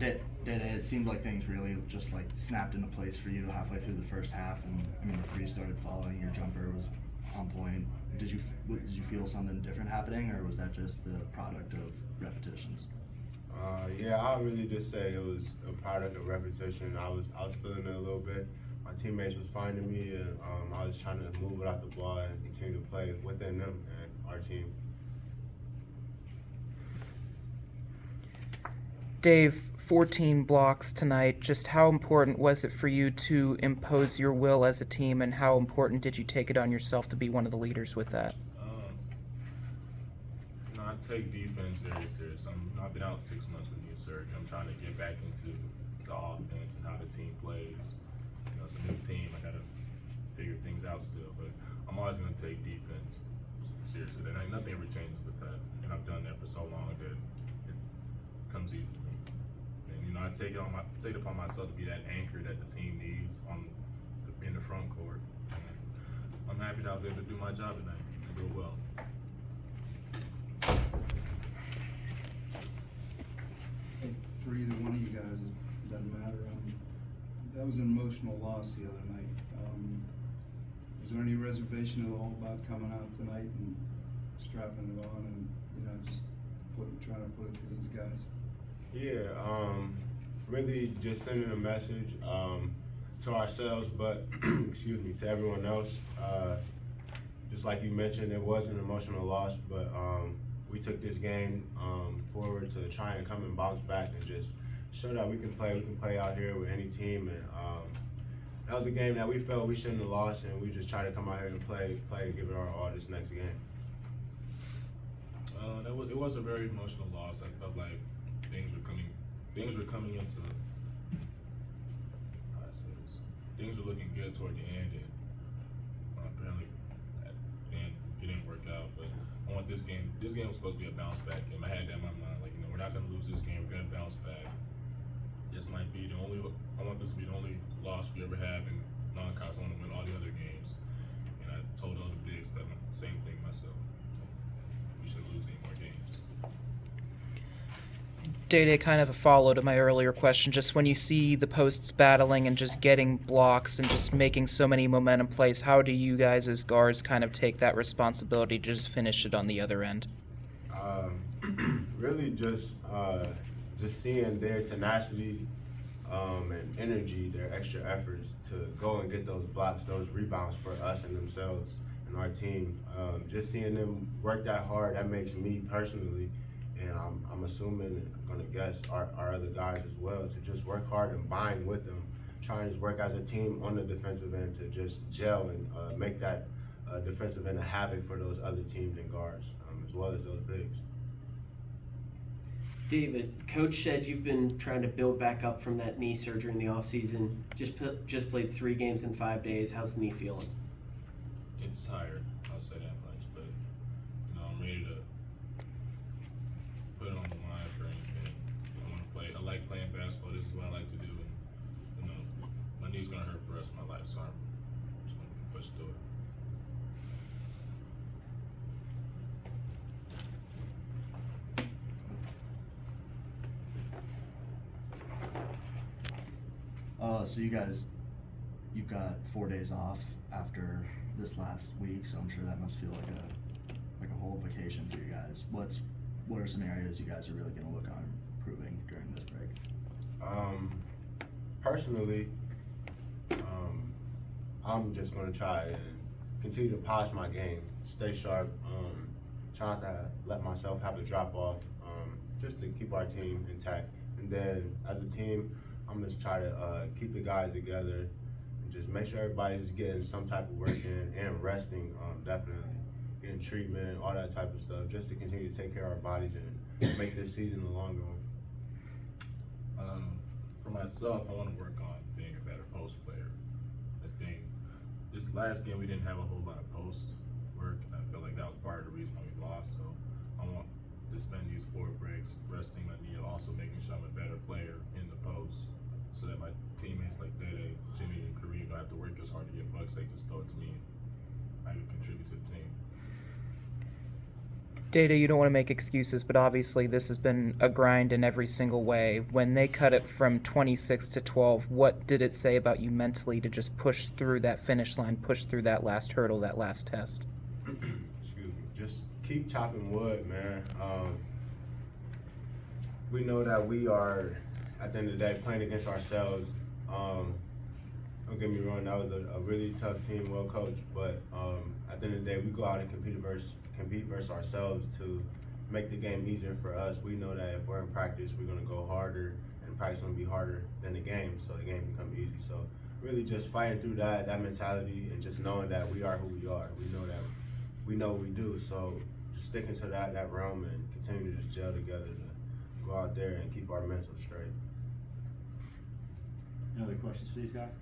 It seemed like things really just like snapped into place for you halfway through the first half, and I mean the three started falling. Your jumper was on point. Did you feel something different happening, or was that just the product of repetitions? Yeah, I would really just say it was a product of repetition. I was feeling it a little bit. My teammates was finding me, and I was trying to move without the ball and continue to play within them and our team. Dave, 14 blocks tonight. Just how important was it for you to impose your will as a team, and how important did you take it on yourself to be one of the leaders with that? I take defense very serious. I've been out 6 months with knee surgery. I'm trying to get back into the offense and how the team plays. It's a new team. I got to figure things out still, but I'm always going to take defense seriously. And nothing ever changes with that. And I've done that for so long that it comes easy to me. And I take it upon myself to be that anchor that the team needs in the front court. And I'm happy that I was able to do my job tonight and do it well. For either one of you guys, it doesn't matter. That was an emotional loss the other night. Was there any reservation at all about coming out tonight and strapping it on and just trying to put it to these guys? Yeah, really just sending a message to ourselves, but excuse me, to everyone else. Just like you mentioned, it was an emotional loss, but we took this game forward to try and come and bounce back and just show that we can play. We can play out here with any team, and that was a game that we felt we shouldn't have lost, and we just tried to come out here and play and give it our all this next game. It was a very emotional loss. I felt like things were coming into. How I say this? Things were looking good toward the end, and apparently at the end it didn't work out. But I want this game. This game was supposed to be a bounce back game. I had that in my mind. Like, we're not going to lose this game. We're going to bounce back. This might be the only. I want this to be the only loss we ever have in non-conference. I want to win all the other games. And I told all the bigs that same thing myself. We should lose any more games. Day-Day, kind of a follow to my earlier question, just when you see the posts battling and just getting blocks and just making so many momentum plays, how do you guys as guards kind of take that responsibility to just finish it on the other end? Really just seeing their tenacity and energy, their extra efforts to go and get those blocks, those rebounds for us and themselves and our team. Just seeing them work that hard, that makes me personally, and I'm assuming, I'm gonna guess our other guys as well, to just work hard and bind with them, try and just work as a team on the defensive end to just gel and make that defensive end a havoc for those other teams and guards, as well as those bigs. David, Coach said you've been trying to build back up from that knee surgery in the offseason. Just played 3 games in 5 days. How's the knee feeling? It's tired. I'll say that much, but I'm ready to put it on the line for anything. I want to play. I like playing basketball. This is what I like to do, and my knee's gonna hurt for the rest of my life, so I'm just gonna push through it. So you've got 4 days off after this last week, so I'm sure that must feel like a whole vacation for you guys. What are some areas you guys are really going to look on improving during this break? Personally, I'm just going to try and continue to polish my game, stay sharp, try not to let myself have a drop off, just to keep our team intact. And then as a team, I'm just try to keep the guys together and just make sure everybody's getting some type of work in and resting, definitely. Getting treatment, all that type of stuff, just to continue to take care of our bodies and make this season a longer one. For myself, I want to work on being a better post player. This last game we didn't have a whole lot of post work, and I feel like that was part of the reason why we lost. So I want to spend these 4 breaks resting my knee and also making sure I'm a better player in the post, so that my teammates like Dede, Jimmy, and Kareem don't have to work as hard to get bucks. They just throw it to me and I can contribute to the team. Data, you don't want to make excuses, but obviously this has been a grind in every single way. When they cut it from 26 to 12, what did it say about you mentally to just push through that finish line, push through that last hurdle, that last test? Excuse me. Just keep chopping wood, man. We know that we are, at the end of the day, playing against ourselves. Don't get me wrong, that was a really tough team, well coached, but at the end of the day, we go out and compete versus ourselves to make the game easier for us. We know that if we're in practice, we're gonna go harder, and practice gonna be harder than the game, so the game becomes easy. So really just fighting through that mentality and just knowing that we are who we are. We know what we do, so just sticking to that realm and continue to just gel together to go out there and keep our mental straight. Any other questions for these guys?